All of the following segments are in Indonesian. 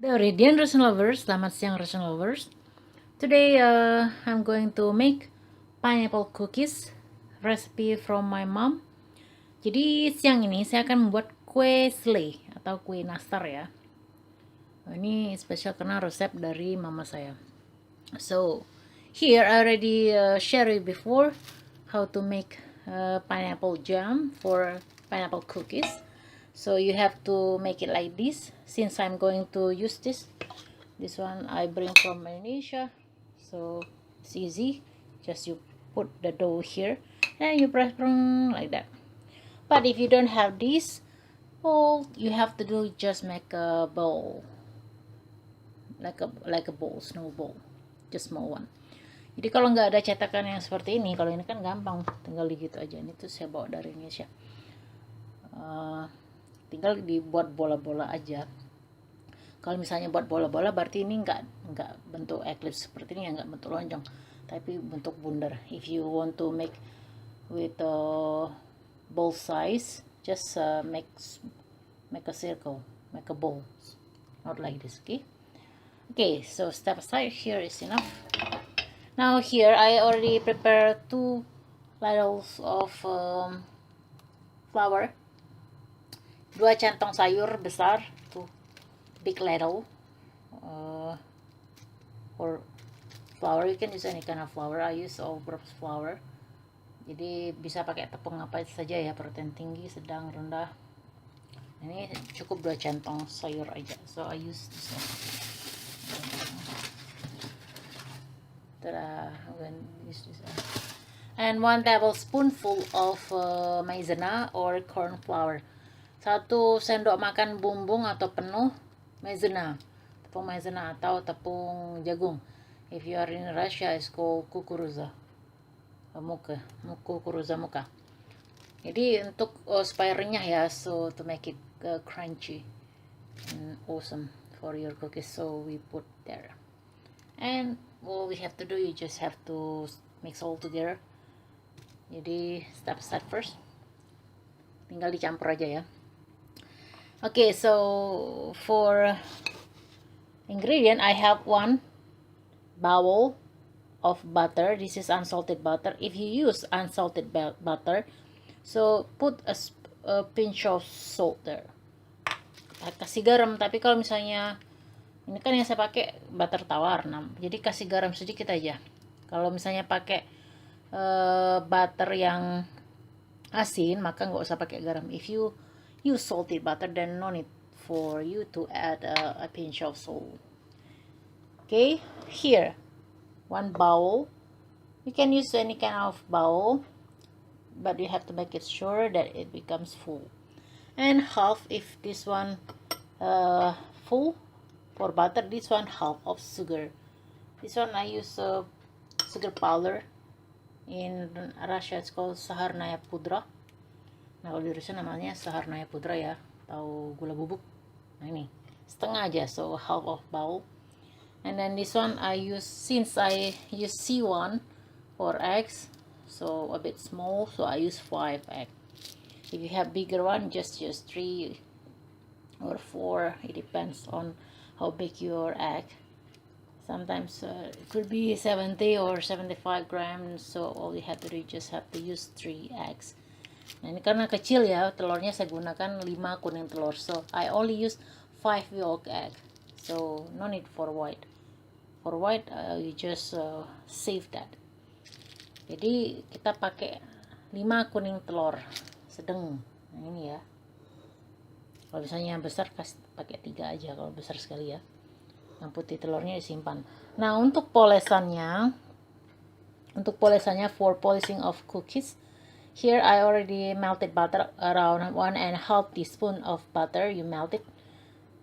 The Radiant Russian Lovers, selamat siang Russian Lovers. Today I'm going to make pineapple cookies recipe from my mom. Jadi siang ini saya akan membuat kue slay atau kue nastar ya. Ini spesial karena resep dari mama saya. So here I already share you before how to make pineapple jam for pineapple cookies. So you have to make it like this. Since I'm going to use this one I bring from Indonesia, so it's easy. Just you put the dough here and you press like that. But if you don't have this, all you have to do is just make a bowl, like a bowl, snowball, just small one. Jadi kalau nggak ada cetakan yang seperti ini, kalau ini kan gampang, tinggal gitu aja. Ini tuh saya bawa dari Indonesia. Tinggal dibuat bola-bola aja. Kalau misalnya buat bola-bola berarti ini nggak bentuk eclipse seperti ini ya, nggak bentuk lonjong, tapi bentuk bundar. If you want to make with a ball size, just make a circle, make a ball, not like this. Okay, so step aside, here is enough. Now here I already prepare 2 ladles of flour, 2 centong sayur besar, tuh big ladle for flour. You can use any kind of flour. I use all-purpose flour. Jadi bisa pakai tepung apa saja ya, protein tinggi, sedang, rendah. Ini cukup 2 centong sayur aja. So I use this one. I'm going to use this one. And 1 tablespoonful of maizena or corn flour. 1 sendok makan bumbung atau penuh maizena, tepung maizena atau tepung jagung. If you are in Russia, it's called kukuruza muka. Jadi untuk supaya renyah ya, so to make it crunchy and awesome for your cookies, so we put there. And all we have to do, you just have to mix all together. Jadi step first, tinggal dicampur aja ya. Okay, so for ingredient I have 1 bowl of butter. This is unsalted butter. If you use unsalted butter, so put a pinch of salt there. Kasih garam, tapi kalau misalnya ini kan yang saya pakai butter tawar, nah jadi kasih garam sedikit aja. Kalau misalnya pakai butter yang asin, maka nggak usah pakai garam. If you use salted butter, then no need for you to add a pinch of salt. Okay, here 1 bowl. You can use any kind of bowl, but you have to make it sure that it becomes full. And half, if this one full for butter, this one half of sugar. This one I use sugar powder. In Russia it's called saharnaya pudra. Nah kalau di Rusia namanya saharnaya pudra ya, atau gula bubuk. Nah ini setengah aja, so half of bowl. And then this one I use, since I use C1 for eggs, so a bit small, so I use 5 eggs. If you have bigger one, just use 3 or 4. It depends on how big your egg. Sometimes it could be 70 or 75 grams, so all you have to do, just have to use 3 eggs. Nah ini karena kecil ya, telurnya saya gunakan 5 kuning telur, so I only use 5 yolk egg, so no need for white. For white you just save that. Jadi kita pakai 5 kuning telur sedang. Nah ini ya, kalau misalnya yang besar pakai 3 aja, kalau besar sekali ya. Yang putih telurnya disimpan. Nah untuk polesannya for polishing of cookies, here I already melted butter, around 1.5 teaspoon of butter. You melt it.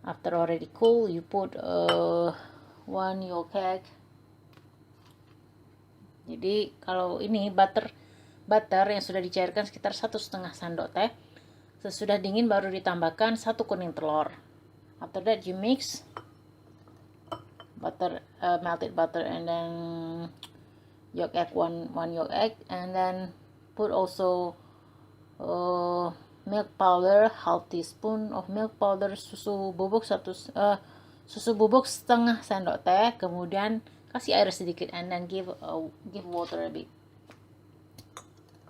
After already cool, you put 1 yolk egg. Jadi kalau ini butter yang sudah dicairkan sekitar 1,5 sendok teh. Sesudah dingin baru ditambahkan 1 kuning telur. After that you mix butter, melted butter, and then yolk egg, one yolk egg, and then put also milk powder, half teaspoon of milk powder, susu bubuk susu bubuk setengah sendok teh, kemudian kasih air sedikit, and then give water a bit,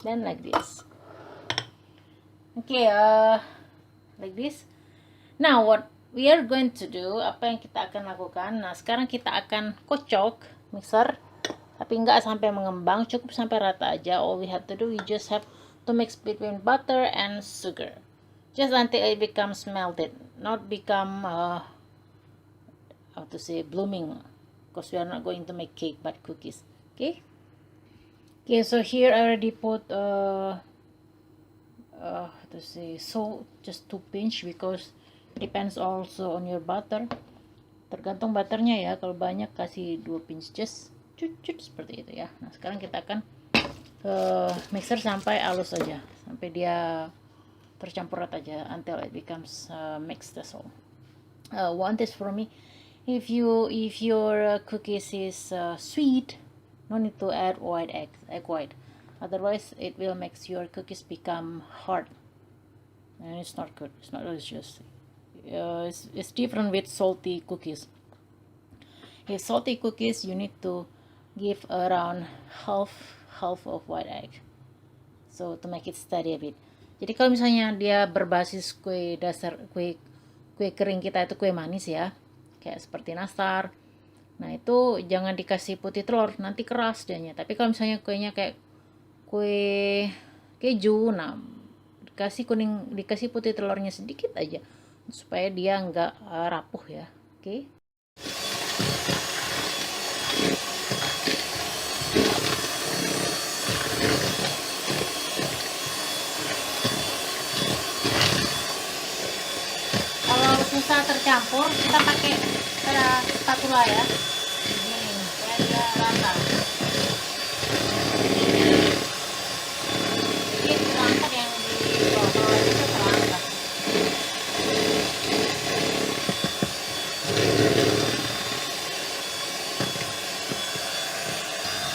then like this. Okay, like this. Now what we are going to do, apa yang kita akan lakukan? Nah, sekarang kita akan kocok mixer, tapi nggak sampai mengembang, cukup sampai rata aja. All we have to do, we just have to mix between butter and sugar, just until it becomes melted, not become how to say, blooming, because we are not going to make cake but cookies. Okay, so here I already put how to say, salt, just 2 pinch, because depends also on your butter, tergantung butternya ya. Kalau banyak kasih 2 pinch, just cut seperti itu ya. Nah, sekarang kita akan mixer sampai halus aja, sampai dia tercampur rata aja, until it becomes mixed. That's all. One tip for me, if your cookies is sweet, no need to add egg white, otherwise it will make your cookies become hard, and it's not good, it's not delicious. It's different with salty cookies. If salty cookies, you need to give around half of white egg, so to make it steady a bit. Jadi kalau misalnya dia berbasis kue dasar, kue kering kita itu kue manis ya, kayak seperti nastar, nah itu jangan dikasih putih telur, nanti keras dianya. Tapi kalau misalnya kuenya kayak kue keju, nah dikasih putih telurnya sedikit aja, supaya dia nggak rapuh ya. Oke. Kalau susah tercampur, kita pakai spatula ya, ini supaya dia rata. Jadi kita angkat yang di bawah itu, kita angkat.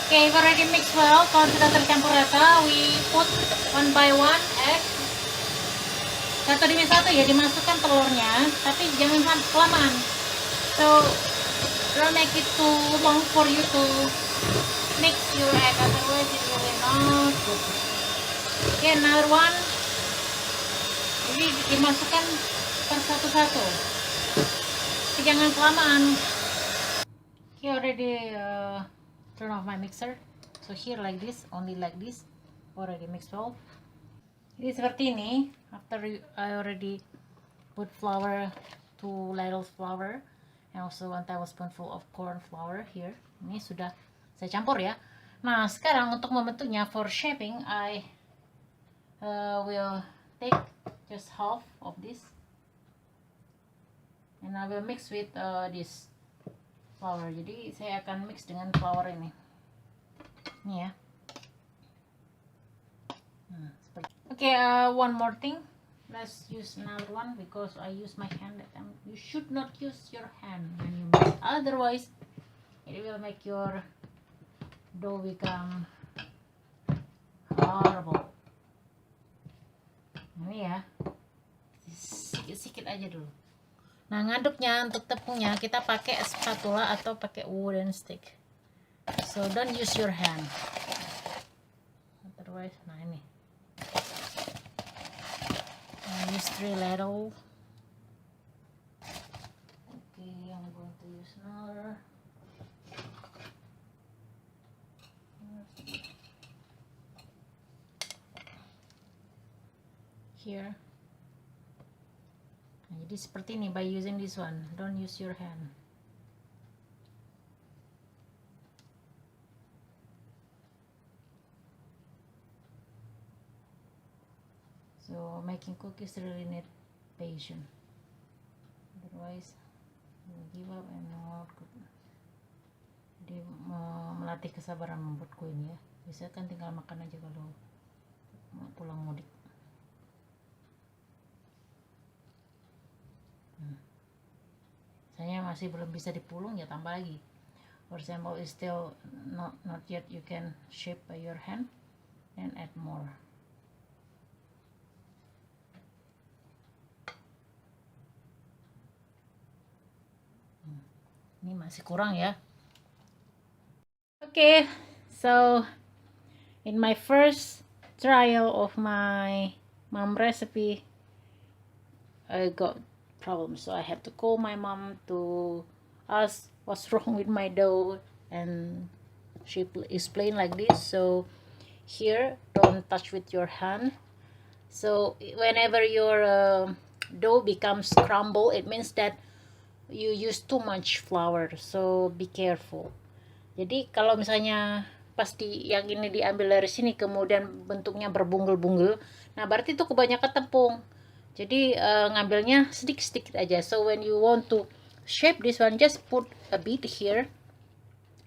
Okay, we've already mixed well. Kalau sudah tercampur rata, we put one by one egg. Satu demi satu ya, dimasukkan telurnya, tapi jangan kelamaan. So don't make it too long for you to mix your egg, otherwise it will not good. Okay, another one. Jadi dimasukkan per satu-satu, tapi jangan kelamaan. Okay, already turn off my mixer. So here like this, only like this, already mixed well. Jadi seperti ini. After I already put flour, 2 ladles flour, and also 1 tablespoonful of corn flour here. Ini sudah saya campur ya. Nah, sekarang untuk membentuknya, for shaping, I will take just half of this, and I will mix with this flour. Jadi saya akan mix dengan flour ini. Ini ya. Okay, one more thing. Let's use another one, because I use my hand that time. You should not use your hand when you mix, otherwise it will make your dough become horrible. Ini ya, sikit-sikit aja dulu. Nah, ngaduknya untuk tepungnya kita pakai spatula atau pakai wooden stick. So don't use your hand, otherwise. Nah, ini use 3 ladle. Okay, I'm going to use another. Here. Nah, jadi seperti ini, by using this one, don't use your hand. So making cookies really need patience, otherwise you give up and not good. Jadi melatih kesabaran membuat kue ini ya. Bisa kan tinggal makan aja kalau mau pulang mudik. Saya masih belum bisa dipulung ya, tambah lagi. For example, is still not yet you can shape by your hand, and add more. Ini masih kurang ya. Okay, so in my first trial of my mom recipe, I got problems, so I have to call my mom to ask what's wrong with my dough, and she explained like this. So here, don't touch with your hand. So whenever your dough becomes crumble, it means that you use too much flour, so be careful. Jadi kalau misalnya pasti yang ini diambil dari sini kemudian bentuknya berbunggul-bunggul, nah berarti itu kebanyakan tepung. Jadi ngambilnya sedikit-sedikit aja. So when you want to shape this one, just put a bit here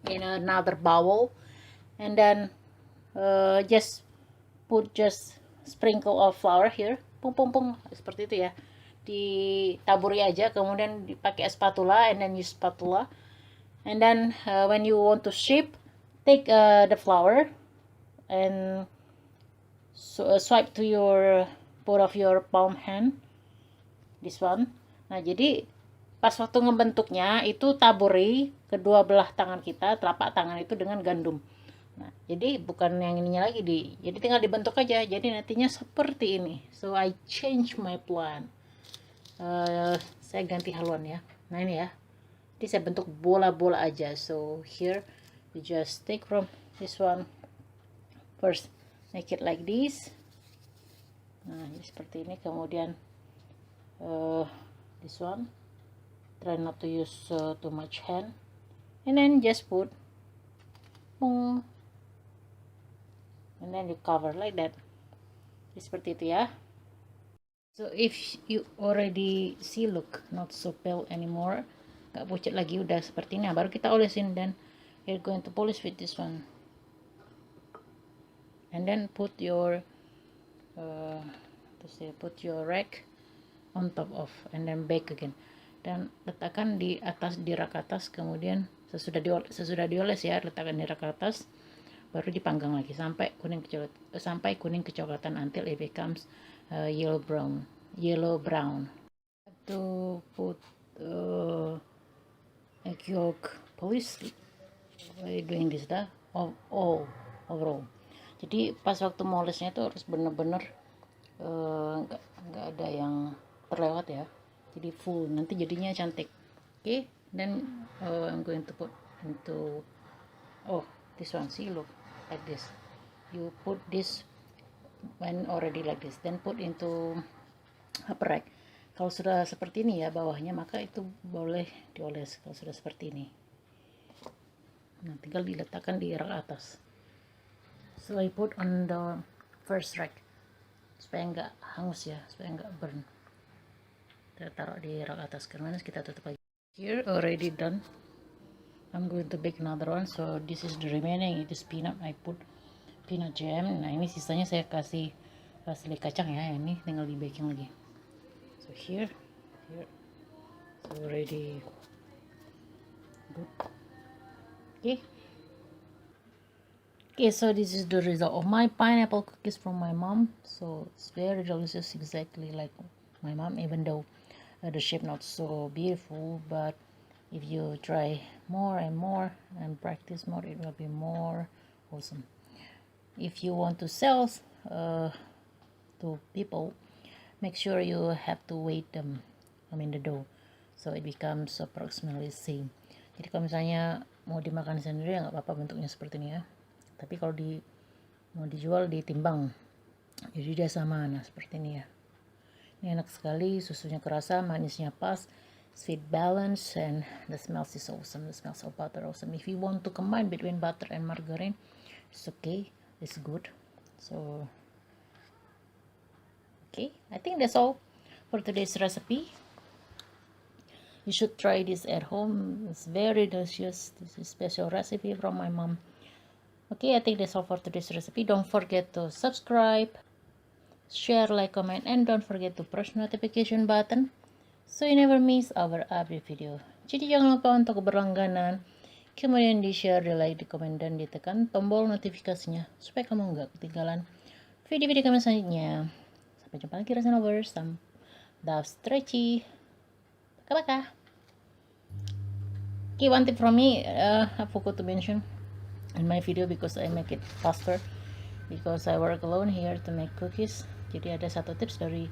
in another bowl, and then just put sprinkle of flour here, pung seperti itu ya, ditaburi aja, kemudian dipakai spatula, and then use spatula, and then when you want to shape, take the flour and swipe to your both of your palm hand, this one. Nah jadi pas waktu ngebentuknya itu taburi kedua belah tangan kita, telapak tangan itu dengan gandum. Nah, jadi bukan yang ininya lagi jadi tinggal dibentuk aja. Jadi nantinya seperti ini. So I change my plan. Saya ganti haluan ya. Nah ini ya. Jadi saya bentuk bola-bola aja. So here you just take from this one. First make it like this. Nah ini seperti ini. Kemudian this one. Try not to use too much hand. And then just put boom. And then you cover like that. Seperti itu ya. So if you already see, look, not so pale anymore, gak pucat lagi, udah seperti ini. Nah, baru kita olesin, dan you're going to polish with this one. And then put your put your rack on top of, and then bake again. Dan letakkan di atas, di rak atas, kemudian sesudah dioles ya, letakkan di rak atas, baru dipanggang lagi sampai kuning kecoklatan until it becomes yellow brown. To put egg yolk polish by doing this overall. Jadi pas waktu molesnya itu harus bener-bener nggak ada yang terlewat ya, jadi full, nanti jadinya cantik. Okay, then I'm going to put into this one. See, look, like this. You put this when already like this, then put into upper rack. Kalau sudah seperti ini ya bawahnya, maka itu boleh dioles. Kalau sudah seperti ini, nah tinggal diletakkan di rak atas. So I put on the first rack supaya nggak hangus ya, supaya nggak burn. Kita taruh di rak atas, karena kita tutup lagi. Here already done. I'm going to bake another one. So this is the remaining. It is peanut. I put peanut jam. Nah ini sisanya saya kasih kacang ya. Ini tinggal di baking lagi. So here, so already good. Okay, so this is the result of my pineapple cookies from my mom. So it's very delicious, exactly like my mom, even though the shape not so beautiful, but if you try more and more and practice more, it will be more awesome. If you want to sell to people, make sure you have to weight them, the dough, so it becomes approximately same. Jadi kalau misalnya mau dimakan sendiri ya nggak apa-apa bentuknya seperti ini ya, tapi kalau mau dijual ditimbang, jadi dia sama. Nah seperti ini ya. Ini enak sekali, susunya kerasa, manisnya pas, sweet balance, and the smells is awesome. The smells of butter awesome. If you want to combine between butter and margarine, it's okay, it's good. So okay, I think that's all for today's recipe. You should try this at home. It's very delicious. This is a special recipe from my mom. Okay, I think that's all for today's recipe. Don't forget to subscribe, share, like, comment, and don't forget to press notification button so you never miss our every video. Jadi jangan lupa untuk berlangganan, kemudian di share, di like, di komen, dan ditekan tombol notifikasinya supaya kamu nggak ketinggalan video-video kami selanjutnya. Sampai jumpa lagi Resin Lovers. Stretchy. Bye-bye. Okay, one tip from me, I forgot to mention in my video because I make it faster because I work alone here to make cookies. Jadi ada satu tips dari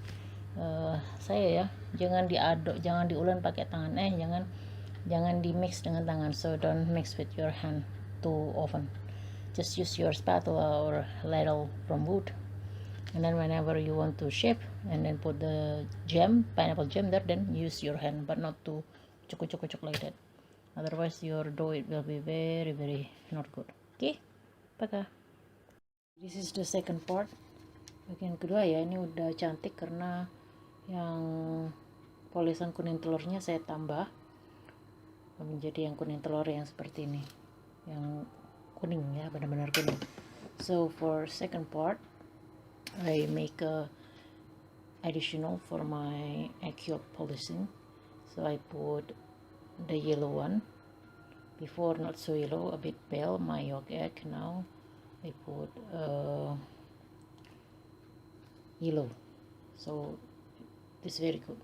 saya ya, jangan diaduk, jangan diulek pakai tangan, jangan di mix dengan tangan. So don't mix with your hand too often. Just use your spatula or ladle from wood, and then whenever you want to shape and then put the jam, pineapple jam there, then use your hand, but not to cucuk like that. Otherwise your dough it will be very not good. Okay, pakai. This is the second part. Bagian kedua ya, ini udah cantik karena yang polesan kuning telurnya saya tambah menjadi yang kuning telur yang seperti ini, yang kuning ya, benar-benar kuning. So for second part I make a additional for my egg yolk polishing. So I put the yellow one, before not so yellow, a bit pale, my yolk egg. Now I put yellow, so this is very good.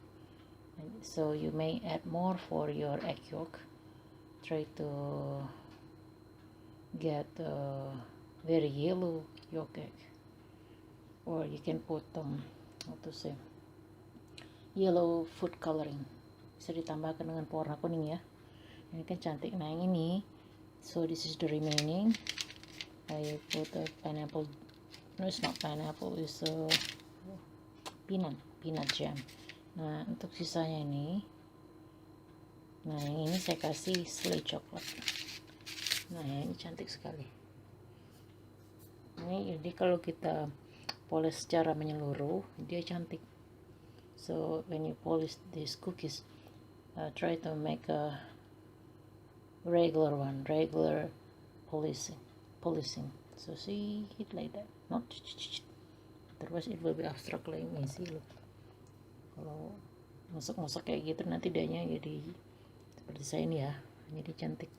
And so you may add more for your egg yolk. Try to get very yellow yolk egg, or you can put how to say, yellow food coloring, bisa ditambahkan dengan pewarna kuning ya. Ini kan cantik. Nah yang ini, so this is the remaining. I put a pineapple, no it's not pineapple, it's a peanut jam. Nah untuk sisanya ini, nah yang ini saya kasih slay coklat. Nah ini cantik sekali. Ini jadi kalau kita polish secara menyeluruh dia cantik. So when you polish these cookies, try to make a regular polishing. So see it like that, not otherwise it will be abstract like messy. Look, kalau masak kayak gitu nanti dianya jadi seperti saya ini ya, jadi cantik.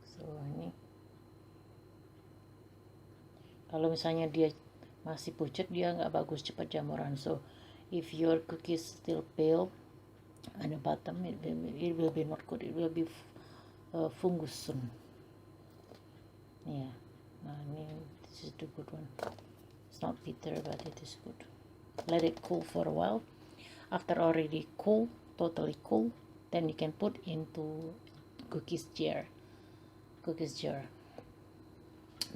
So ini kalau misalnya dia masih pucat, dia nggak bagus, cepat jamuran. So if your cookies still pale at the bottom, it will be not good, it will be fungus soon. Yeah, this is the good one. It's not bitter, but it is good. Let it cool for a while. After already cool, totally cool, then you can put into cookies jar.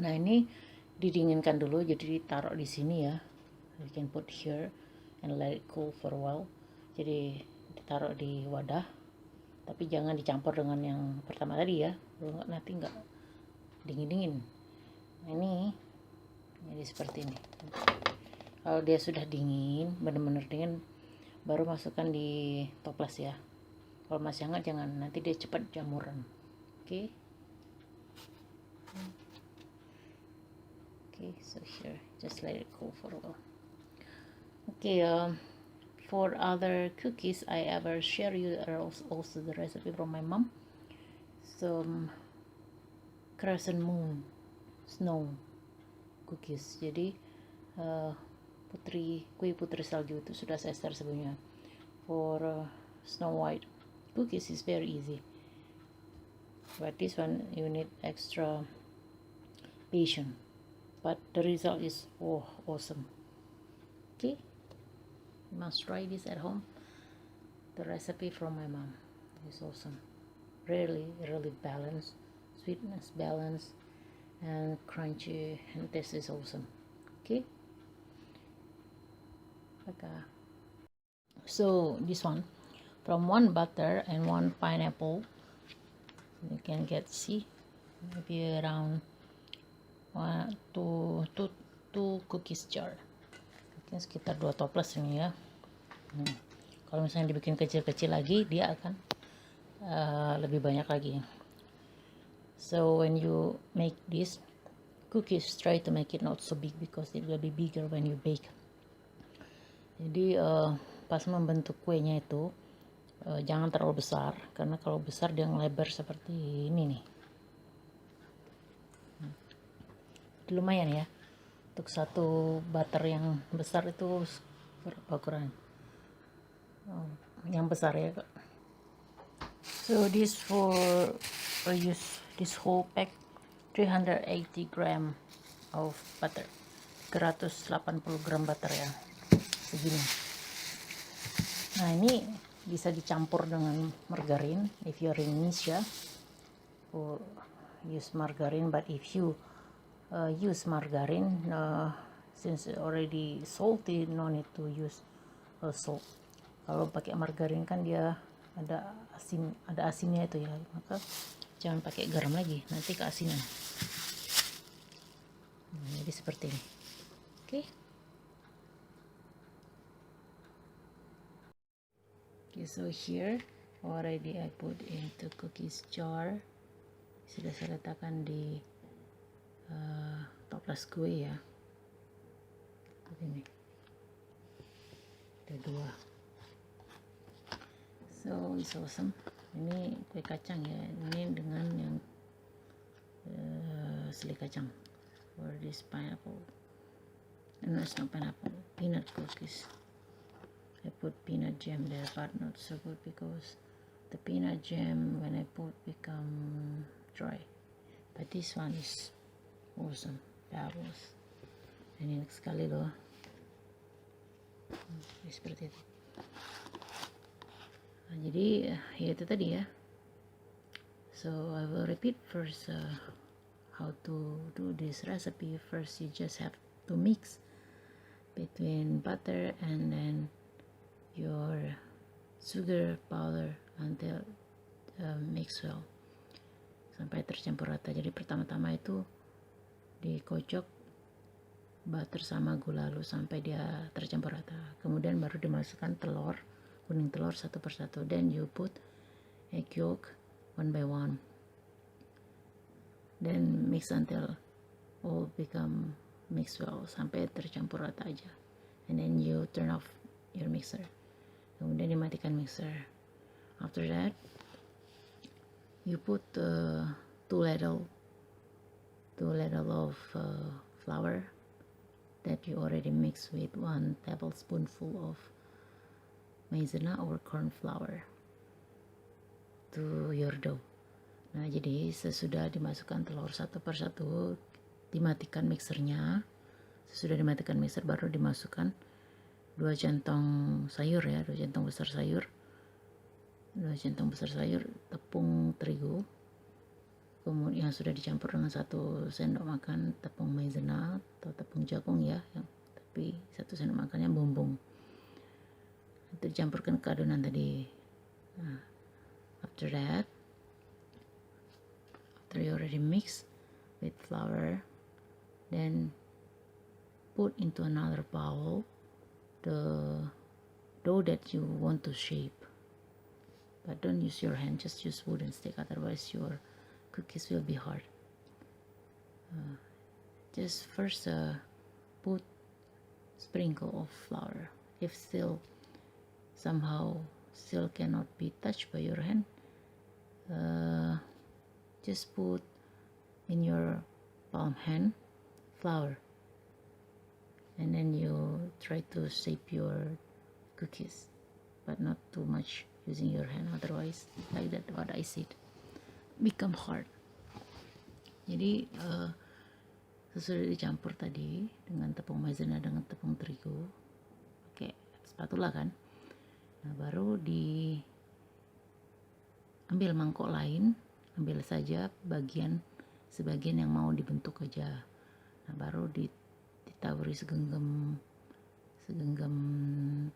Nah ini didinginkan dulu, jadi ditaruh di sini ya. You can put here and let it cool for a while. Jadi ditaruh di wadah, tapi jangan dicampur dengan yang pertama tadi ya, nanti nggak dingin. Nah ini jadi seperti ini. Kalau dia sudah dingin, benar-benar dingin, baru masukkan di toples ya. Kalau masih hangat jangan, nanti dia cepat jamuran. Okay, so here just let it cool for a while. Okay, for other cookies I ever share you also the recipe from my mom. Some crescent moon snow cookies. Jadi kue putri salju itu sudah saya share sebelumnya. For Snow White cookies is very easy, but this one you need extra patience, but the result is awesome. Okay, you must try this at home. The recipe from my mom is awesome, really balanced, sweetness balanced and crunchy, and this is awesome. Okay, so this one, from one butter and one pineapple, you can get, see, maybe around two cookies jar. Mungkin sekitar 2 toples ini ya. Kalau misalnya dibikin kecil-kecil lagi, dia akan lebih banyak lagi. So when you make this cookies, try to make it not so big because it will be bigger when you bake. Jadi pas membentuk kuenya itu jangan terlalu besar, karena kalau besar dia ngelebar seperti ini nih. Lumayan ya, untuk satu butter yang besar itu berapa ukuran? Yang besar ya, So this for use this whole pack 380 gram of butter, 380 gram butter ya, segini. Nah ini bisa dicampur dengan margarin if you're in Indonesia, use margarine. But if you use margarine, since already salty, no need to use salt. Kalau pakai margarin kan dia ada asinnya itu ya, maka jangan pakai garam lagi, nanti keasinan. Jadi seperti ini. Okay. Okay, so here already I put into cookies jar. Sudah saya letakkan di toples kue ya. Begini. Ada 2. So it's awesome. Ini kue kacang ya. Ini dengan yang selai kacang. For this pineapple. No, it's not pineapple. Peanut cookies. I put peanut jam there, but not so good because the peanut jam when I put become dry. But this one is awesome. Fabulous. Ini enak sekali loh. Seperti itu. Nah, jadi ya itu tadi ya. So I will repeat first how to do this recipe. First you just have to mix between butter and then your sugar powder until mix well sampai tercampur rata. Jadi pertama-tama itu dikocok butter sama gula lalu sampai dia tercampur rata. Kemudian baru dimasukkan telur, kuning telur satu persatu. Then you put egg yolk one by one. Then mix until all become mix well sampai tercampur rata aja. And then you turn off your mixer. Kemudian dimatikan mixer. After that, you put 2 ladle of flour that you already mixed with 1 tablespoonful of maizena or corn flour to your dough. Nah, jadi sesudah dimasukkan telur satu persatu, dimatikan mixernya. Sesudah dimatikan mixer baru dimasukkan 2 centong sayur ya, 2 centong besar sayur, 2 centong besar sayur tepung terigu, kemudian yang sudah dicampur dengan 1 sendok makan tepung maizena atau tepung jagung ya, tapi 1 sendok makannya bumbung. Itu dicampurkan ke adonan tadi. Nah, after that, after you already mix with flour, then put into another bowl the dough that you want to shape, but don't use your hand, just use wooden stick, otherwise your cookies will be hard. Just first put sprinkle of flour. If still somehow still cannot be touched by your hand, just put in your palm hand flour, and then you try to shape your cookies, but not too much using your hand, otherwise like that what I said become hard. Jadi sesudah dicampur tadi dengan tepung maizena dengan tepung terigu, pakai spatula kan, nah baru diambil mangkok lain, ambil saja sebagian yang mau dibentuk aja, nah baru ditaburi segenggam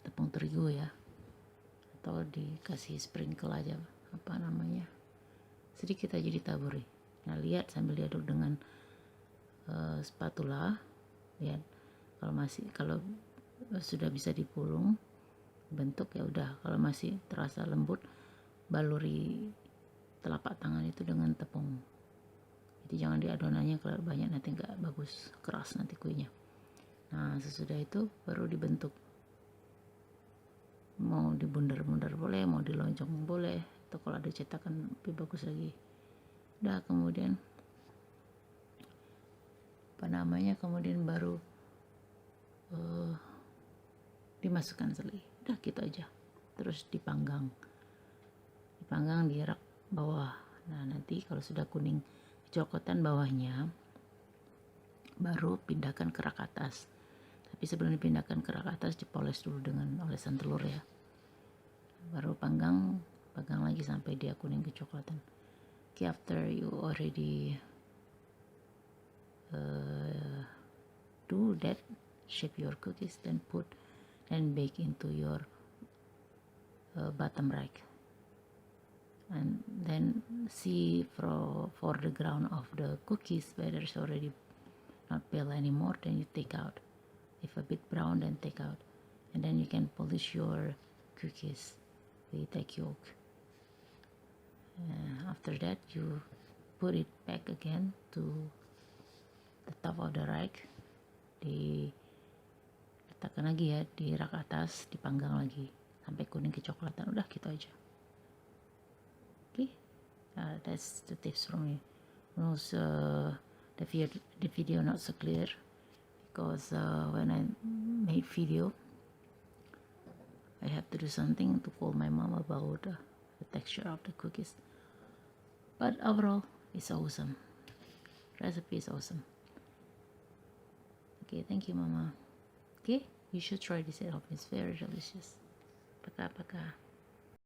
tepung terigu ya, atau dikasih sprinkle aja, apa namanya, sedikit aja ditaburi. Nah lihat sambil diaduk dengan spatula, lihat kalau sudah bisa dipulung bentuk ya udah, kalau masih terasa lembut baluri telapak tangan itu dengan tepung. Jadi jangan adonannya kalau banyak, nanti nggak bagus, keras nanti kuenya. Nah sesudah itu baru dibentuk, mau dibundar-bundar boleh, mau dilonjong boleh, atau kalau ada cetakan lebih bagus lagi. Udah kemudian kemudian baru dimasukkan selai, udah gitu aja, terus dipanggang dipanggang di rak bawah. Nah, nanti kalau sudah kuning kecoklatan bawahnya, baru pindahkan ke rak atas. Tapi sebelum dipindahkan ke rak atas, dipoles dulu dengan olesan telur ya. Baru panggang lagi sampai dia kuning kecoklatan. Okay, after you already do that, shape your cookies, then put and bake into your bottom rack. And then see for the ground of the cookies whether it's already not pale anymore, then you take out. If a bit brown, then take out. And then you can polish your cookies with egg yolk. After that, you put it back again to the top of the rack. Diletakkan lagi ya di rak atas, dipanggang lagi sampai kuning kecoklatan. Udah gitu aja. Okay, that's the tips from me. Also, the video not so clear because when I made video, I have to do something to call my mom about the texture of the cookies. But overall, it's awesome. Recipe is awesome. Okay, thank you, Mama. Okay, you should try this at home. It's very delicious. Paka paka.